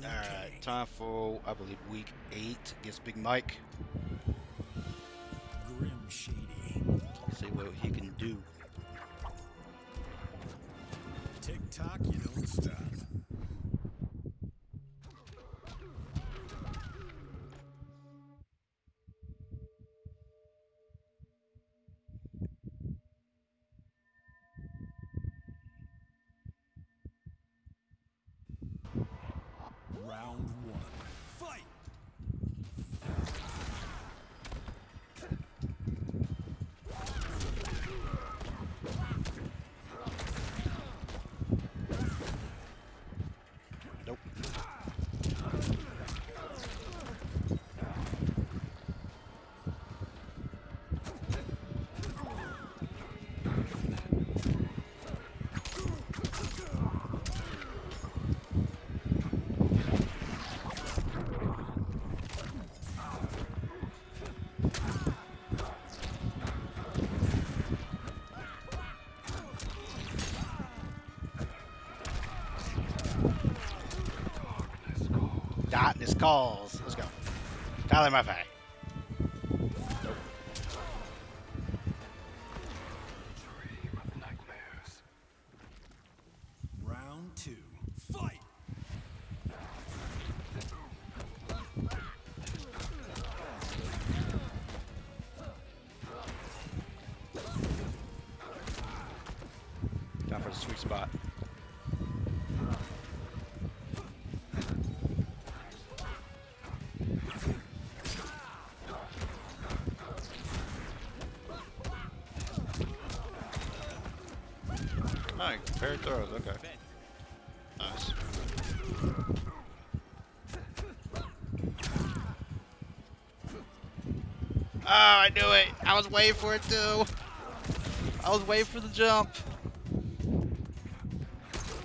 Alright, time for, I believe, week 8 against Big Mike. Grim Shady. Let's see what he can do. Tick tock, you don't stop. Round 1. Fight! Nope. Darkness calls. Let's go. Tyler Murphy. Nope. Round 2. Fight! Time for the sweet spot. Alright, pair of throws, okay. Nice. Oh, I knew it! I was waiting for it too! I was waiting for the jump!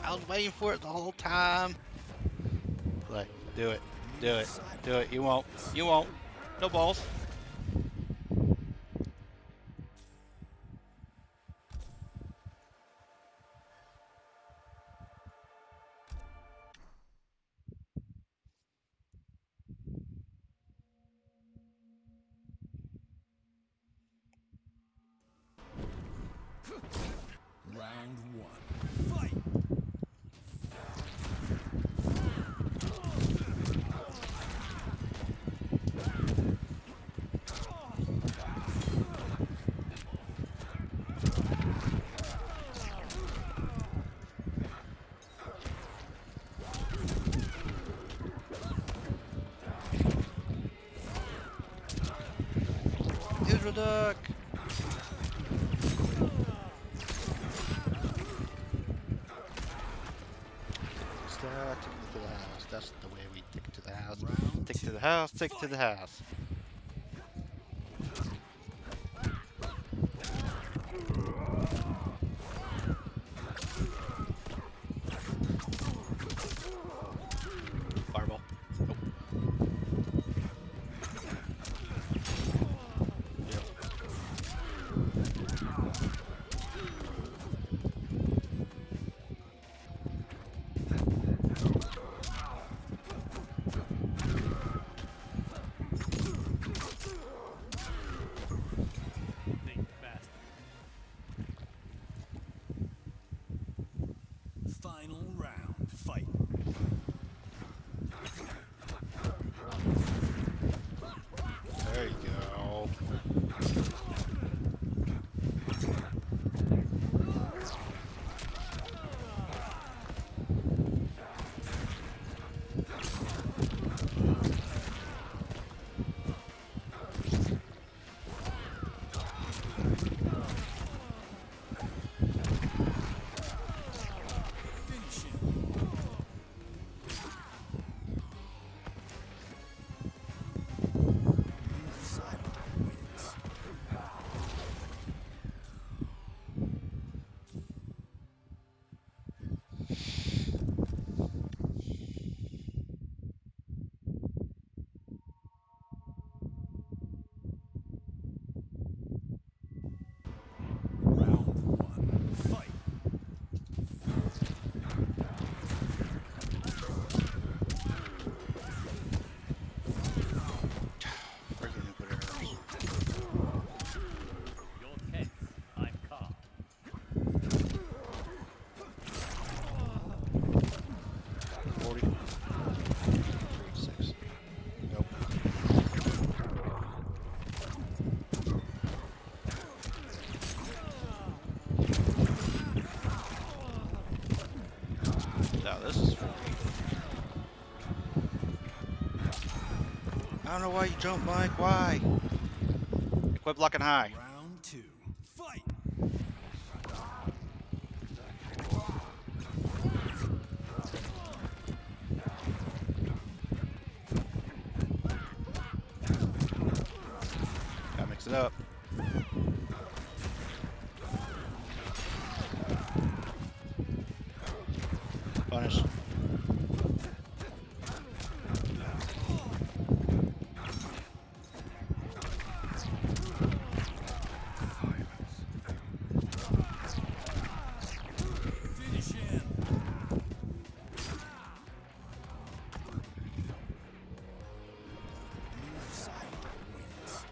I was waiting for it the whole time! Like, do it. Do it. Do it. You won't. You won't. No balls. Round 1. Fight! Israel duck! Take it to the house. That's the way we take it to the house. Round Take it to 2. the house. Take it to the house. Fireball. Nope. Yep. Think fast. don't know why you jump, Mike. Why? Quit blocking high. Round 2. Fight. Gotta mix it up. Punish. Finish him. Move sideways.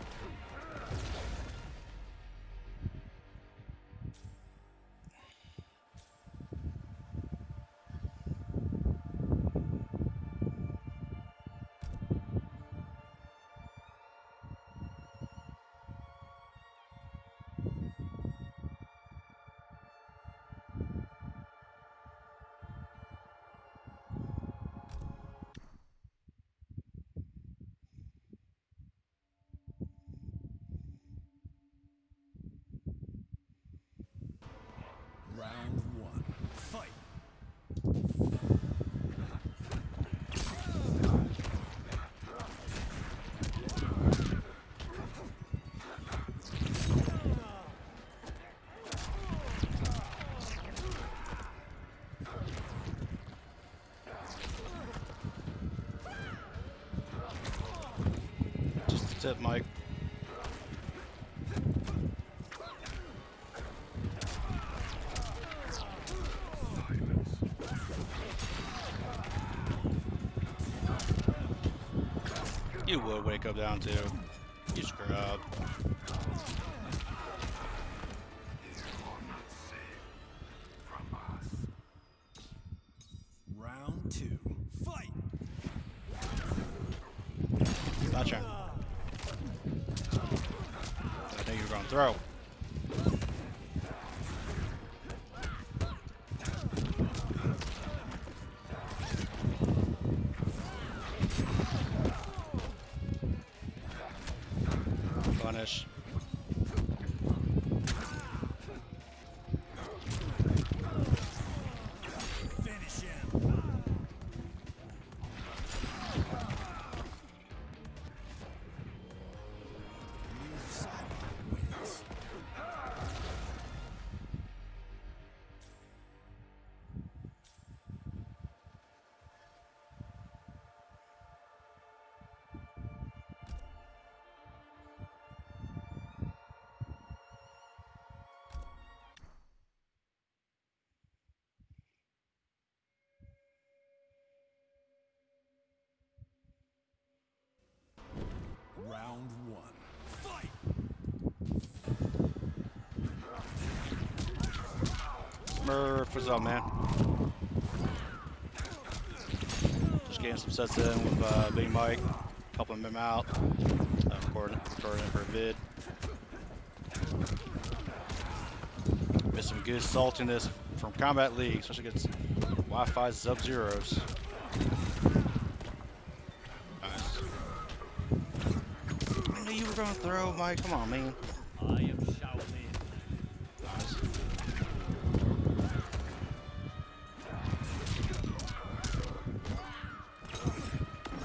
Round 1. Fight. Just a tip, Mike. You would wake up down too. You scrub. Round 2. Fight. Not trying. I knew you were gonna throw. Punish. Finish him. Move sideways. Round 1. Fight. Murph, what's up, man? Just getting some sets in with Big Mike, helping him out. Recording for a vid. Get some good saltiness from Combat League, especially against Wi-Fi Sub-Zeros. Nice. I knew you were gonna throw, Mike. Come on, man. I am Shaolin. Nice.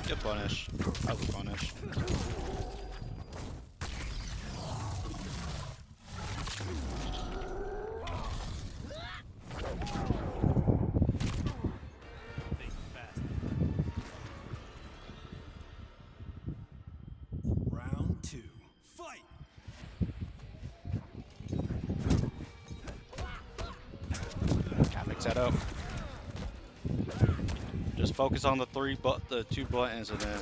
Good punish. That was punish. Think fast. Round 2. Fight. Gotta mix that up. Just focus on the two buttons and then.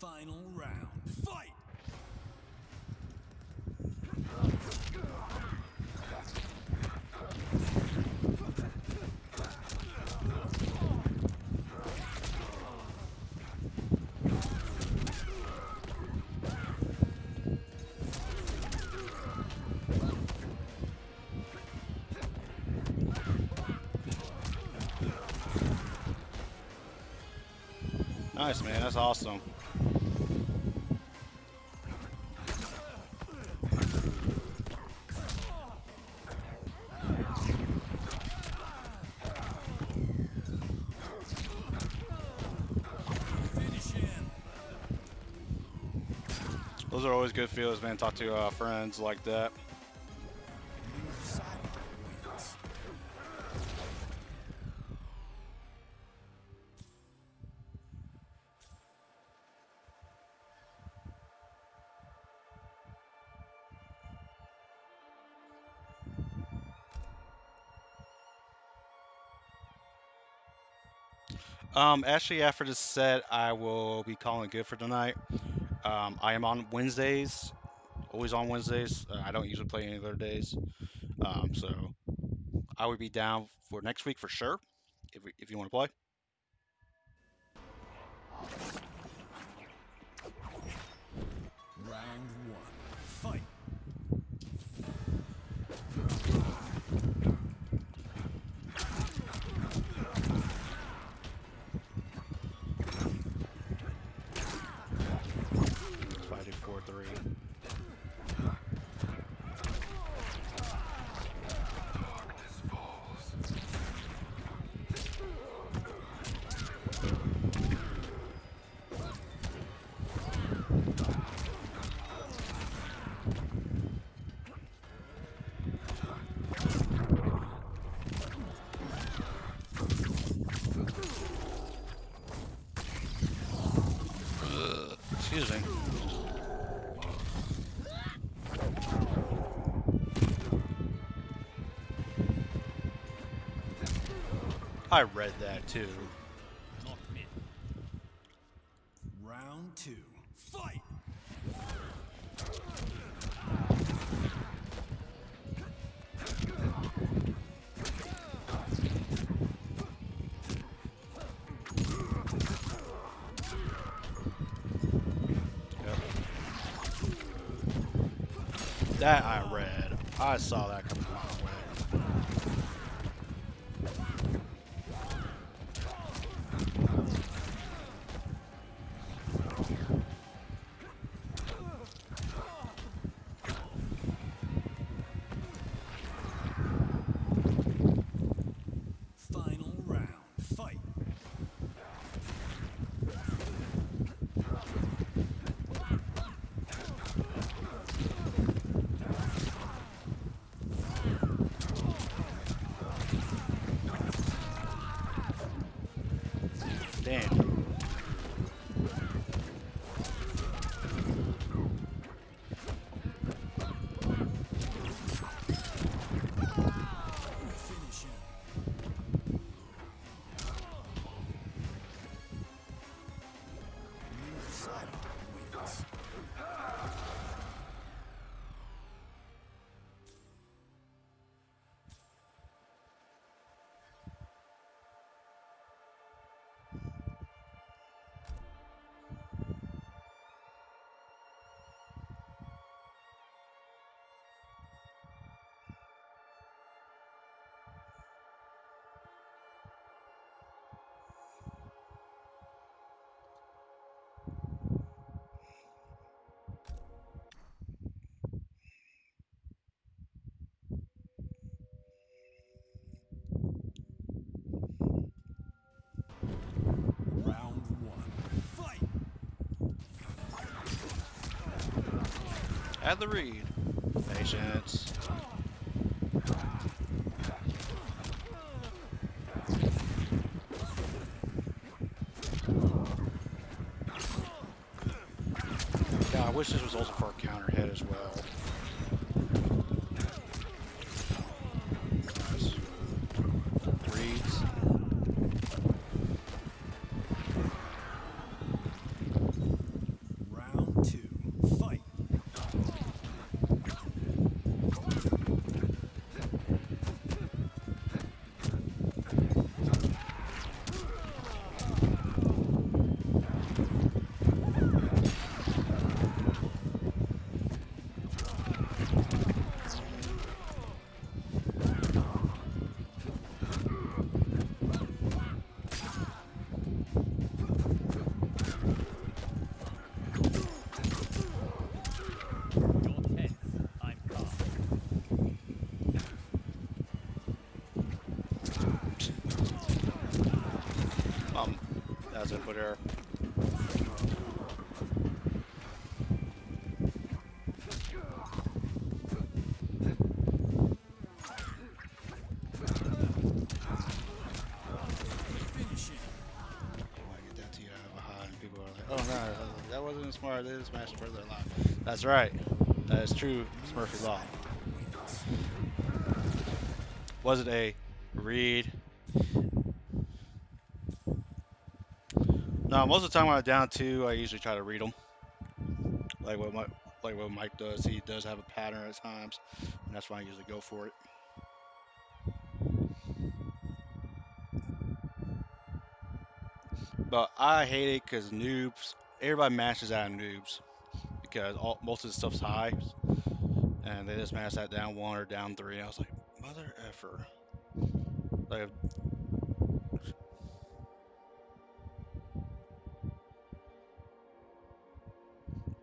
Final round. Fight. Nice, man. That's awesome. Finish him. Those are always good feels, man. Talk to friends like that. Move sideways. Actually, after this set, I will be calling it good for tonight. I am on Wednesdays, always on Wednesdays. I don't usually play any other days. So I would be down for next week for sure, if you want to play. Round one. Fight. 5, 2, 4, 3. Excuse me. I read that too. Not me. Round two. Fight. Yep. That I read. I saw that coming my way. Final round. Fight. Damn. Finish him. Move sideways. Round one. Fight. Add the read. Patience. Yeah, I wish this was also for a counter hit as well. Nice. Reads. Round two. Fight. over there. Finishing. When I get that to you out of a high, and people are like, "Oh no, that wasn't smart. They just smashed further alive." That's right. That is true. It's Murphy Law. Wins. Was it a read? No, most of the time when I'm down two, I usually try to read them. Like what Mike does. He does have a pattern at times, and that's why I usually go for it. But I hate it because noobs. Everybody mashes out of noobs because most of the stuff's high, and they just mash that down one or down three. I was like, mother effer. Like,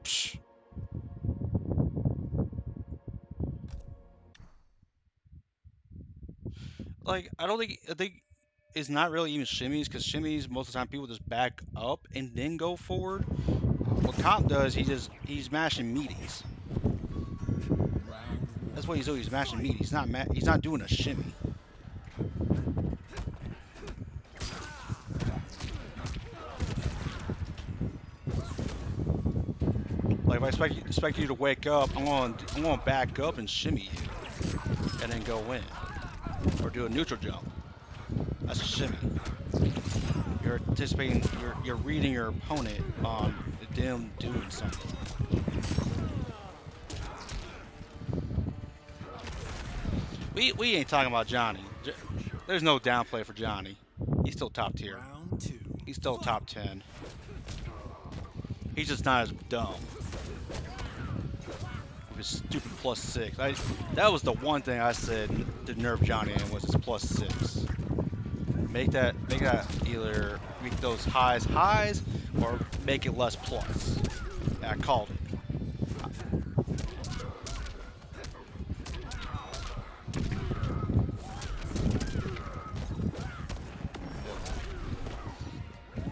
psh. Like I think it's not really even shimmies because shimmies most of the time people just back up and then go forward. What Comp does, he's mashing meaties. Round That's one. what he's doing. He's mashing Fight. meat. He's not doing a shimmy. Like if I expect you to wake up, I'm gonna back up and shimmy you, and then go in or do a neutral jump. That's a shimmy. You're anticipating. You're reading your opponent on them doing something. We ain't talking about Johnny. There's no downplay for Johnny. He's still top tier. Round two. He's still Fight. top 10. He's just not as dumb with his stupid +6. That was the one thing I said to nerf Johnny in was his +6. Make that either make those highs or make it less plus. And I called it.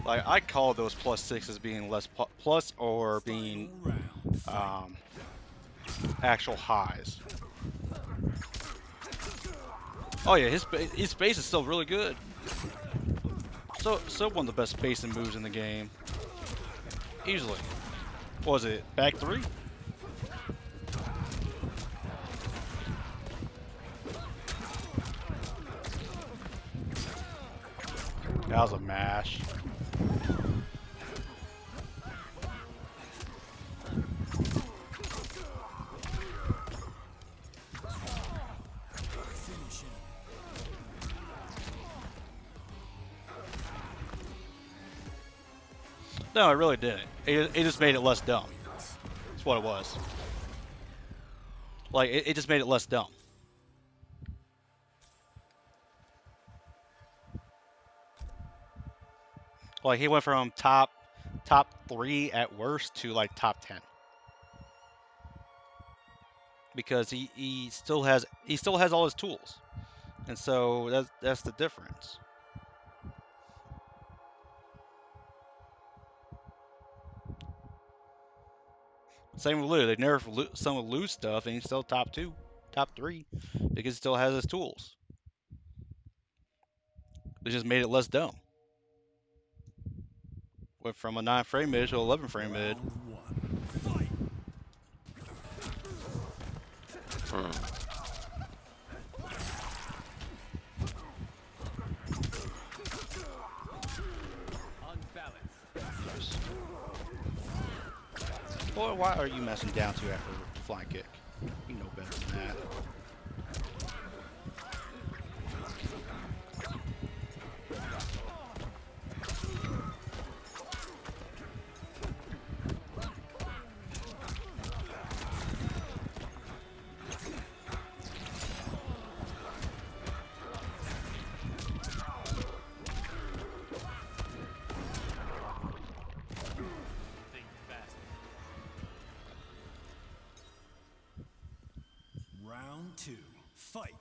Like I call those +6s being less plus or being Final round. Fight. um, actual highs. Oh yeah, his base is still really good. So one of the best spacing moves in the game, easily. What was it back three? That was a mash. Finishing. No, it really didn't. It just made it less dumb. That's what it was. Like it just made it less dumb. Like he went from top three at worst to like top 10 because he still has all his tools, and so that's the difference. Same with Lou. They nerf some of Lou's stuff, and he's still top two, top three, because he still has his tools. They just made it less dumb. Went from a 9 frame mid to 11 frame mid. Round one. Fight. Unbalanced. Boy, why are you messing down to after flying kick? You know better than that. Think fast. Round two. Fight.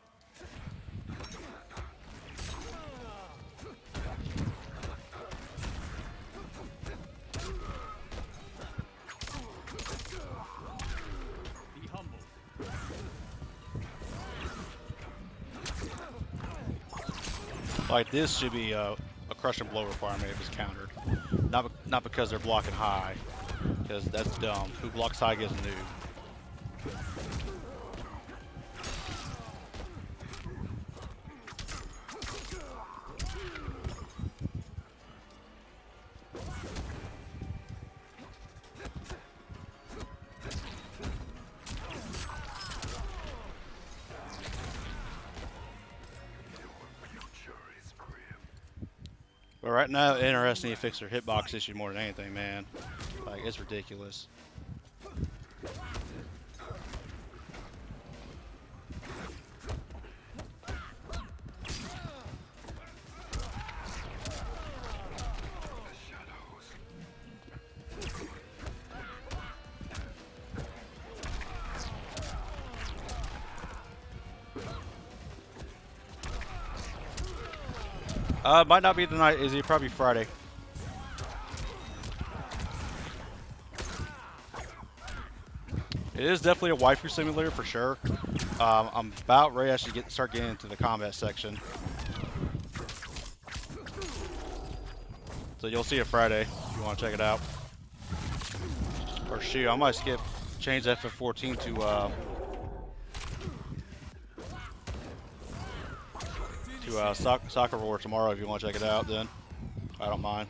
Like this should be a crush and blow requirement if it's countered. Not because they're blocking high, because that's dumb. Who blocks high gets noob. But right now, interesting to fix their hitbox issue more than anything, man. Like it's ridiculous. Might not be tonight. Is it probably Friday? It is definitely a waifu simulator for sure. I'm about ready to actually start getting into the combat section. So you'll see it Friday if you want to check it out. Or shoot, I might change FF14 to Soccer War tomorrow if you want to check it out. Then I don't mind.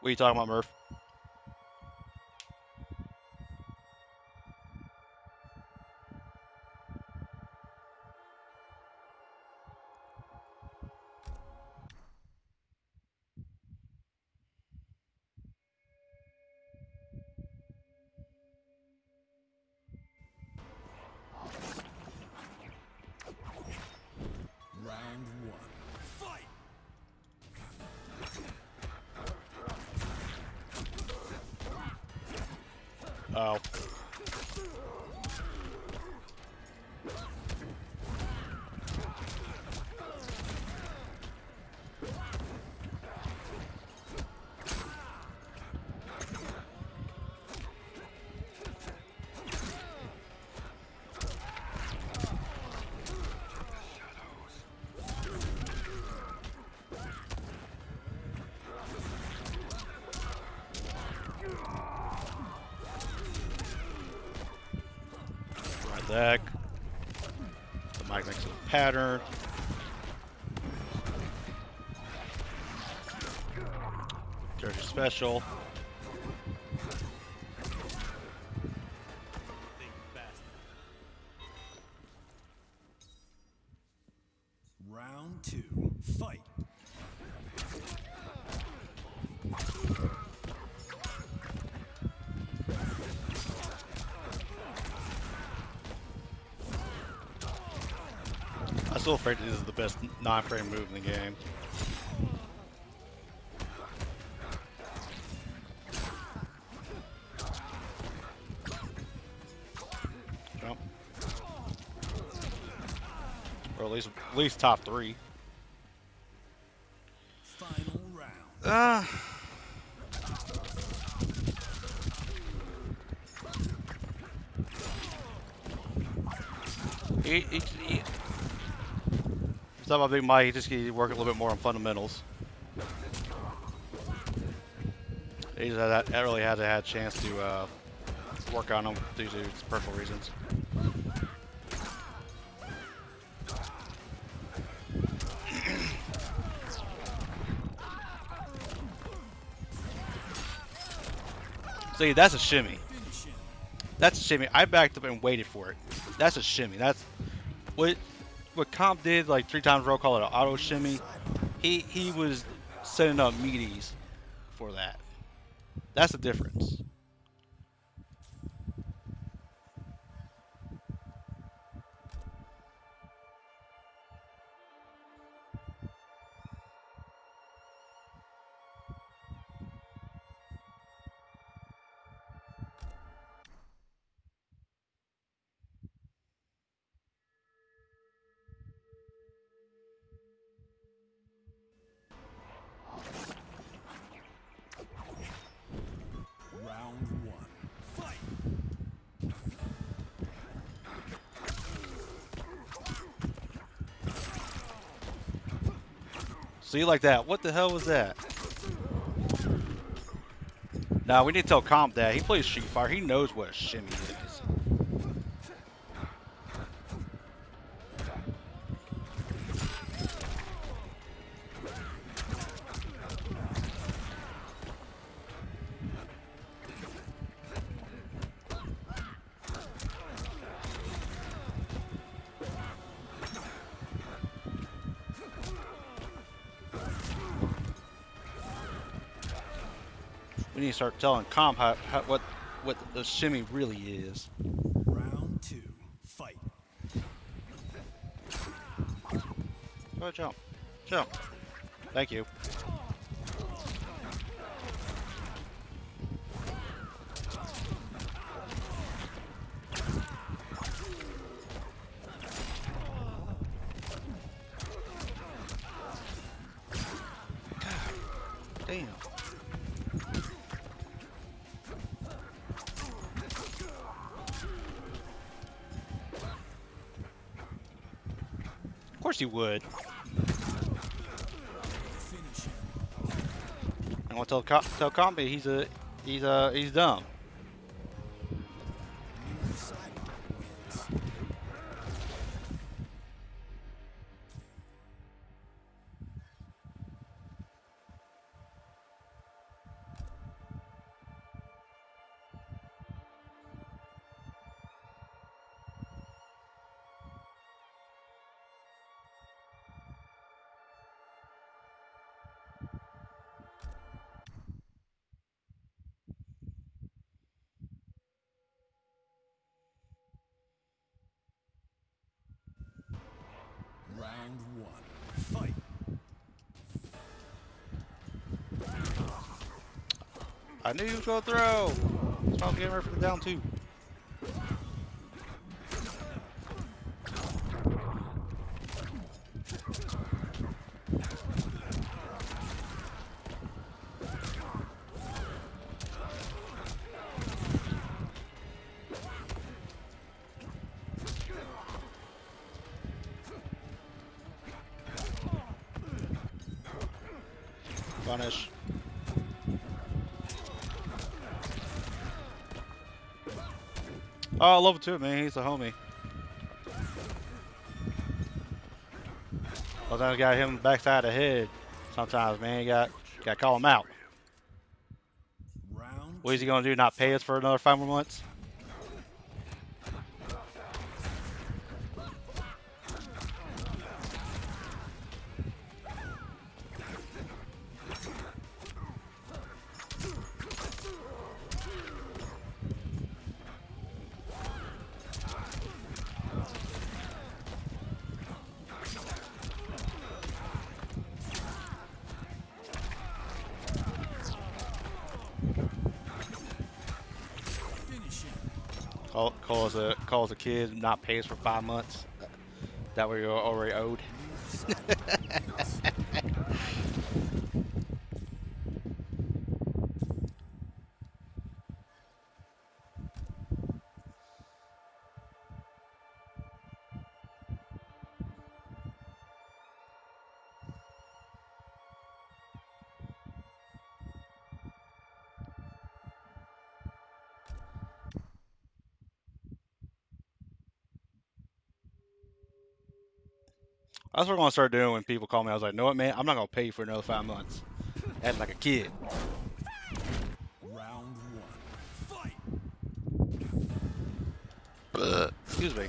What are you talking about, Murph? Round one. Fight! Oh. Right deck. The mic makes a pattern. Jersey special. Big bastard. Round two. Fight! I still think this is the best non-frame move in the game. Jump. Or at least top three. Final round. Uh, he, He's talking about Big Mike. He just needs to work a little bit more on fundamentals. He just really hasn't had a chance to work on them due to personal reasons. See, that's a shimmy. Finish him. That's a shimmy. I backed up and waited for it. That's a shimmy. That's what Comp did like 3 times row, call it an auto shimmy. He was setting up meaties for that. That's the difference. See, like that. What the hell was that? Now we need to tell Comp that. He plays Sheet Fire. He knows what a shimmy is. We need to start telling Comp what the shimmy really is. Round 2. Fight. Go ahead, jump. Jump. Thank you. Damn. Of course he would. Finish him. I want to tell Combi he's dumb. Move sidebar wins. Round 1. Fight. I knew he was gonna throw. That's why I was getting ready for the down two. Punish. Oh, level 2, man. He's a homie. Sometimes got him backside the head. Sometimes, man, you got to call him out. Round What is he gonna do? Not pay us for another 5 more months? Finish him. Calls a kid, not pay us for 5 months. That way you're already owed. Move sidebar wins. That's what I'm gonna start doing when people call me. I was like, know what, man? I'm not gonna pay you for another 5 months. Acting like a kid. Round 1. Fight. Excuse me.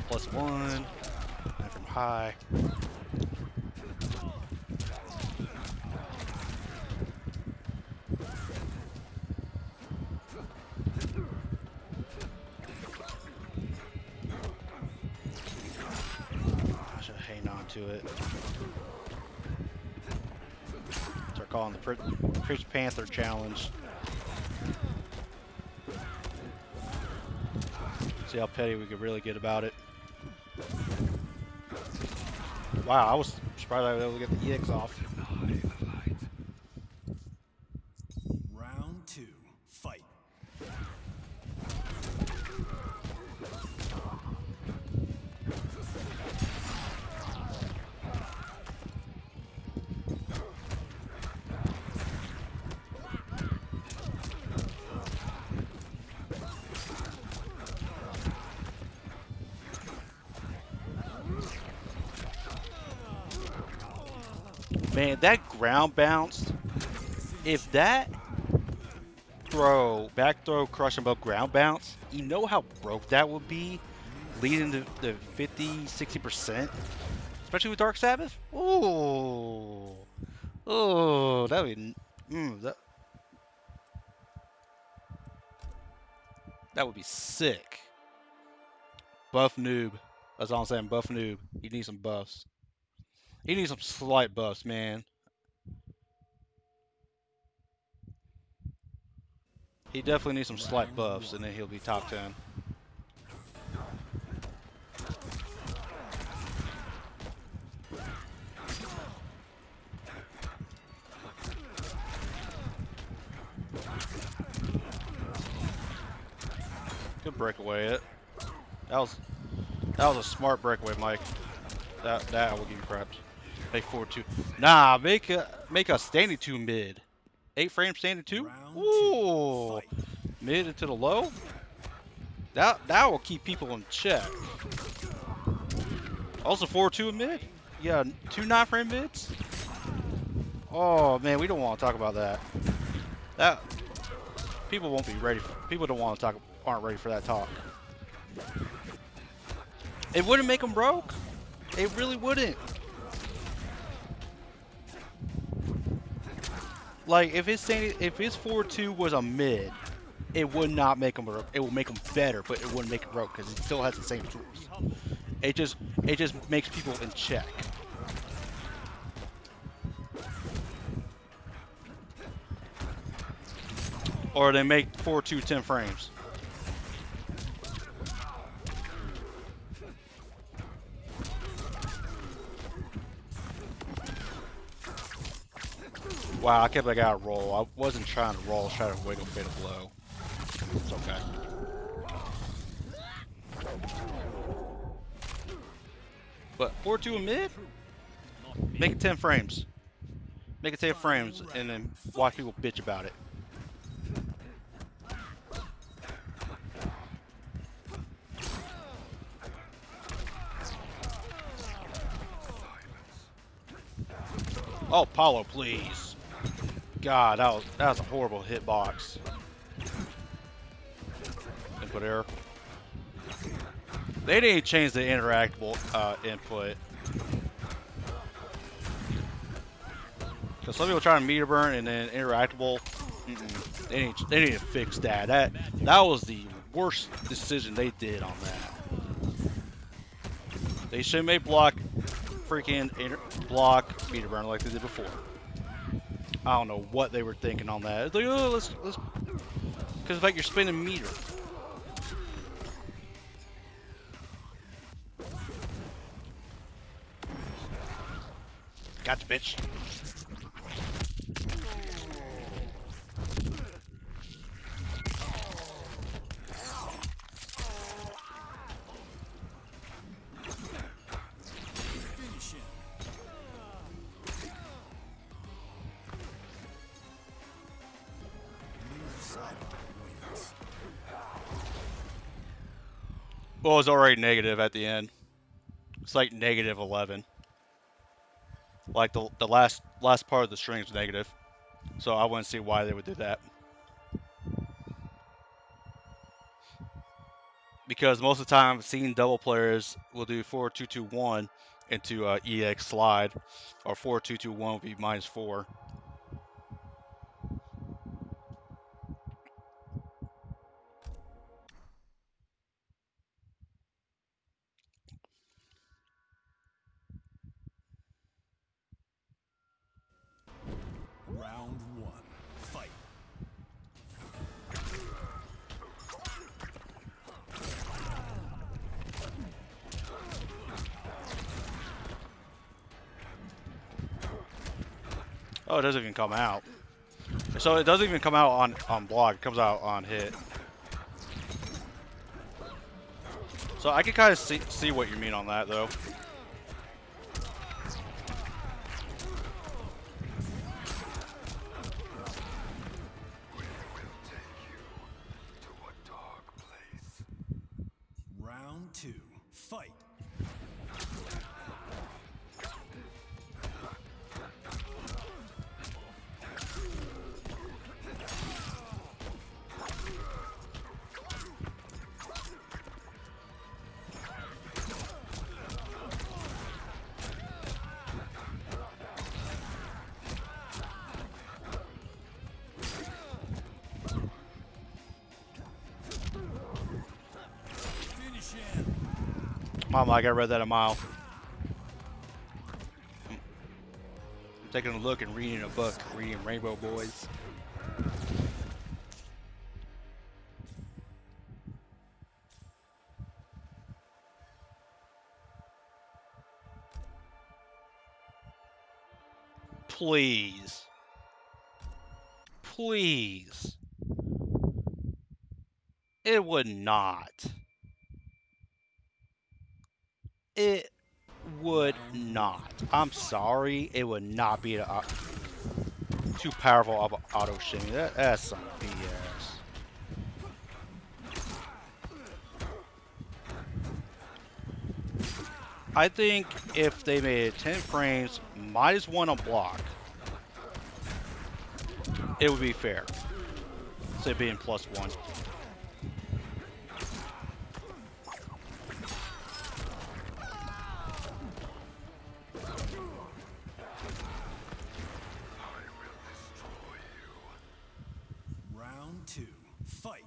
+1. And from high. I should hang on to it. Start calling the Prince Panther challenge. See how petty we could really get about it. Wow, I was surprised I was able to get the EX off. Round 2. Fight. Man, that ground bounce. If that back throw, crush and bow ground bounce, you know how broke that would be, leading to the 50, 60%, especially with Dark Sabbath. Ooh, oh, that would be, that would be sick. Buff noob. That's all I'm saying. Buff noob. He needs some buffs. He needs some slight buffs, man. He definitely needs some slight Round buffs, and one. then he'll be top Fight. 10. Good breakaway. That was that was a smart breakaway, Mike. That I will give you props. Make 4-2. Nah, make a standing 2 mid. 8 frames standing 2. Round two. Ooh, Fight. mid into the low. That will keep people in check. Also 4-2 in mid. Yeah, 2 9-frame mids. Oh man, we don't want to talk about that. That people won't be ready. People don't want to talk. Aren't ready for that talk. It wouldn't make them broke. It really wouldn't. Like if his 4-2 was a mid, it would not make him broke. It will make him better, but it wouldn't make him broke because it still has the same tools. Be humble. It just makes people in check. Or they make 4-2 10 frames. Wow, I kept like out roll. I wasn't trying to roll, I was trying to wiggle fade a blow. It's okay. But 4-2 in mid? Make it 10 frames. Make it 10 frames and then watch people bitch about it. Oh, Paulo, please. God, that was a horrible hitbox. Input error. They didn't change the interactable input. Because some people try to meter burn and then interactable. They need to fix that. That was the worst decision they did on that. They should make block block meter burn like they did before. I don't know what they were thinking on that. It's like, oh, let's because like you're spinning meter. Gotcha, bitch. Finish him. Move side wins. Well, it's already negative at the end. It's like negative 11. Like the last part of the string is negative. So I wouldn't see why they would do that. Because most of the time, seeing double players will do 4-2-2-1 into EX slide, or 4-2-2-1 will be -4. Round one. Fight. Oh, it doesn't even come out. So it doesn't even come out on block. It comes out on hit. So I can kind of see what you mean on that though. Round two. Fight. Mama, I read that a mile. I'm taking a look and reading a book, reading Rainbow Boys. Please. Please. It would not. It would Round not. one. I'm Fight. sorry. It would not be too powerful of auto shimmy. That's some BS. I think if they made it 10 frames, -1 on block, it would be fair. So it being +1. Round two. Fight.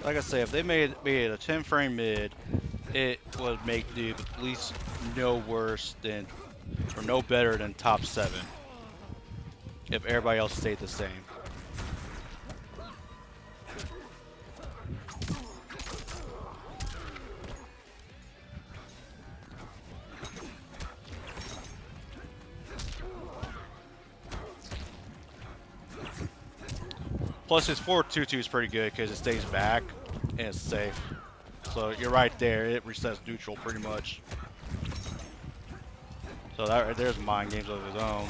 Like I say, if they made it a 10 frame mid, it would make the at least no worse than, or no better than top 7. If everybody else stayed the same. Plus, his 4-2-2 is pretty good because it stays back and it's safe. So you're right there. It resets neutral pretty much. So that right there's mind games of his own.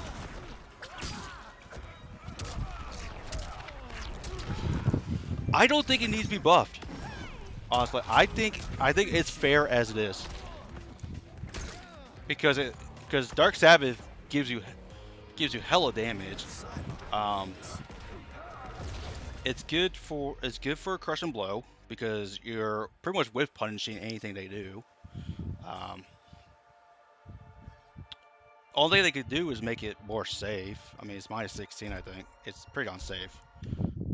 I don't think it needs to be buffed. Honestly, I think it's fair as it is. Because Dark Sabbath gives you hella damage. Um, it's good for crush and blow because you're pretty much whiff punishing anything they do. All they could do is make it more safe. I mean, it's -16, I think. It's pretty unsafe.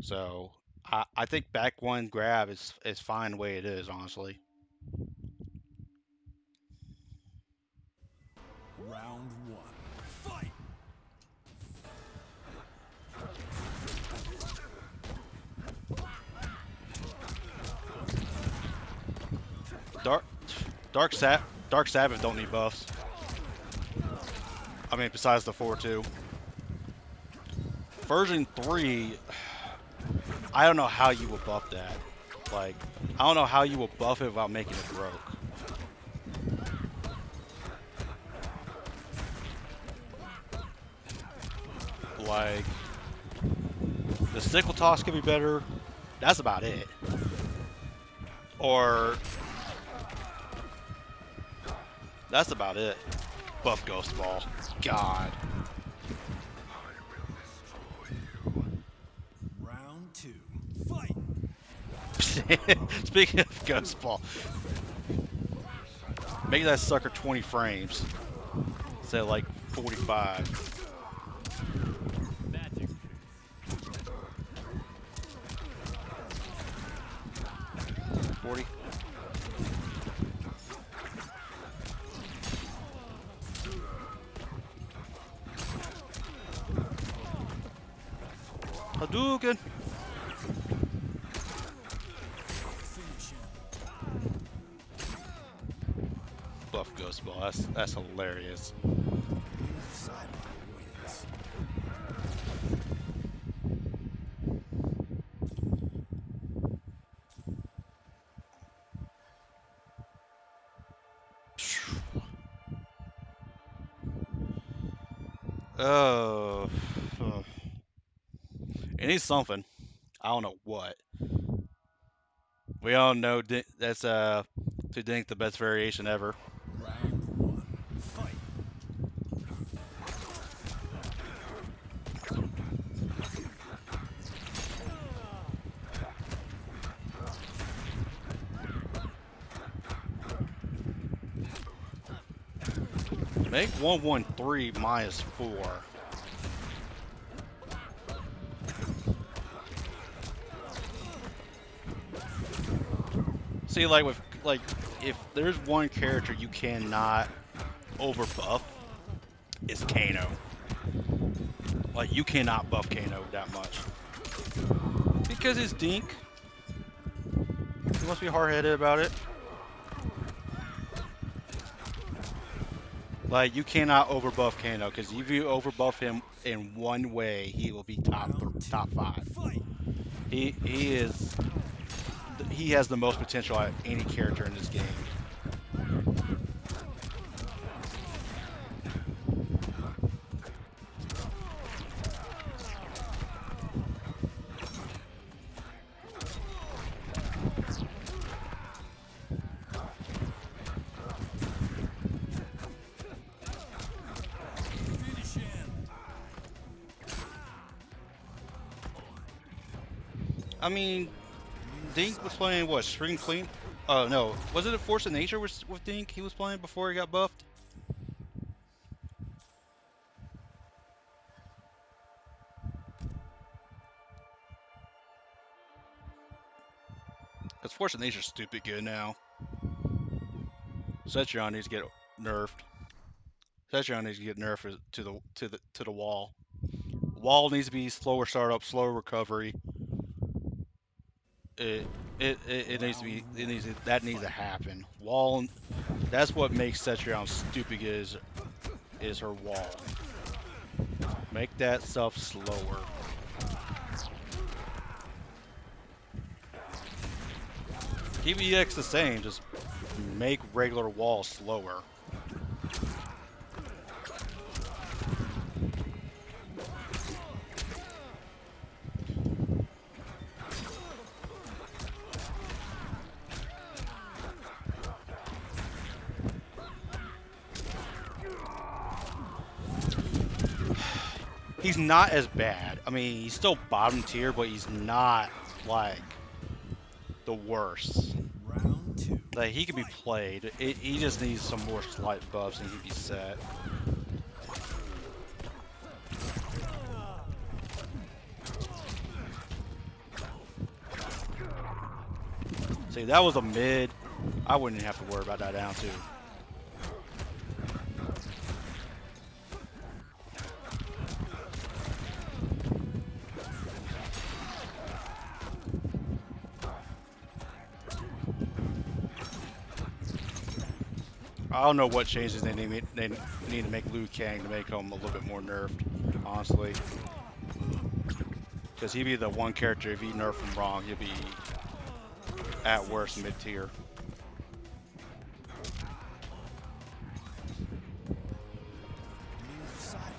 So I think back one grab is fine the way it is, honestly. Round one. Fight. Dark Dark Sab Dark Sabbath don't need buffs. I mean, besides the 4-2. Version 3, I don't know how you would buff that. Like, I don't know how you would buff it without making it broke. Like, the sickle toss could be better. That's about it. Or that's about it. Buff Ghost Ball. God. Round two. Fight. Speaking of Ghost Ball, make that sucker 20 frames. Instead of like 45. Magic. 40. Hadouken! Finish him. Buff Ghost Ball. That's hilarious. Silent wins. Oh. It needs something. I don't know what. We all know that's to Dink the best variation ever. Round one. Fight. Make 113 -4. See, like with like if there's one character you cannot over buff, it's Kano. Like you cannot buff Kano that much because he's Dink. He must be hard-headed about it. Like you cannot overbuff Kano because if you overbuff him in one way, he will be Round two. top five. Fight. He is he has the most potential at any character in this game. Finish him. I mean, Dink was playing what Spring Clean? Oh no, was it a Force of Nature with Dink? He was playing before he got buffed. Because Force of Nature's stupid good now. Setron needs to get nerfed. Setron needs to get nerfed to the wall. Wall needs to be slower startup, slower recovery. It needs to be that needs to happen. Wall, that's what makes Setron stupid is her wall. Make that stuff slower. Keep EX the same, just make regular wall slower. He's not as bad. I mean, he's still bottom tier, but he's not like the worst. Round two. Like he can be Fight. played. He just needs some more slight buffs and he can be set. See, that was a mid. I wouldn't have to worry about that down two. I don't know what changes they need to make Liu Kang to make him a little bit more nerfed, honestly. Because he'd be the one character, if he nerfed him wrong, he'd be at worst mid tier. Move sideline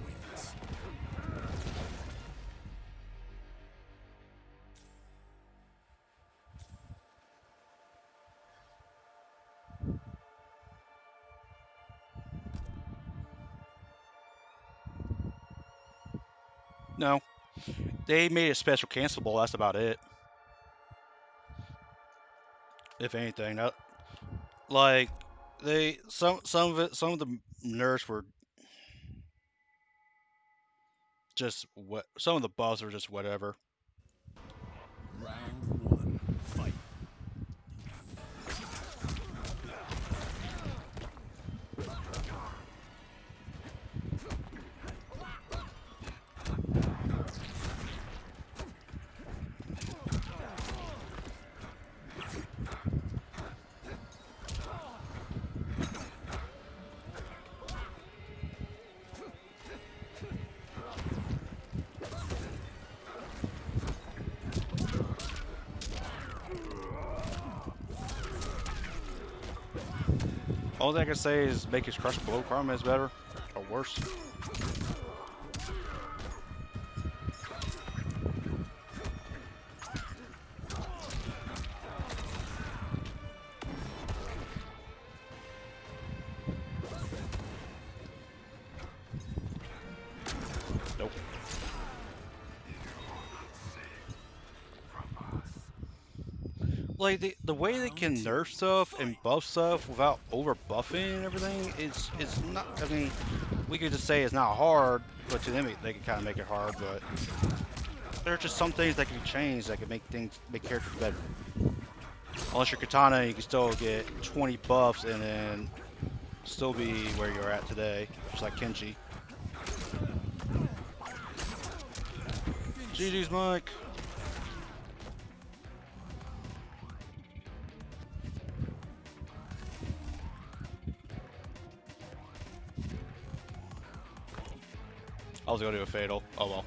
wins. No, they made it special cancelable. That's about it. If anything, like some of the nerfs were just what some of the buffs were just whatever. Round one. Fight. All I can say is make his crush below karma is better or worse. Nope. Like the way they can nerf stuff and buff stuff without over buffing and everything, it's not. I mean, we could just say it's not hard, but to them they can kind of make it hard. But there are just some things that can change that can make characters better. Unless you're Katana, you can still get 20 buffs and then still be where you're at today, just like Kenji. Finish GG's, him. Mike. I was going to do a fatal. Oh well.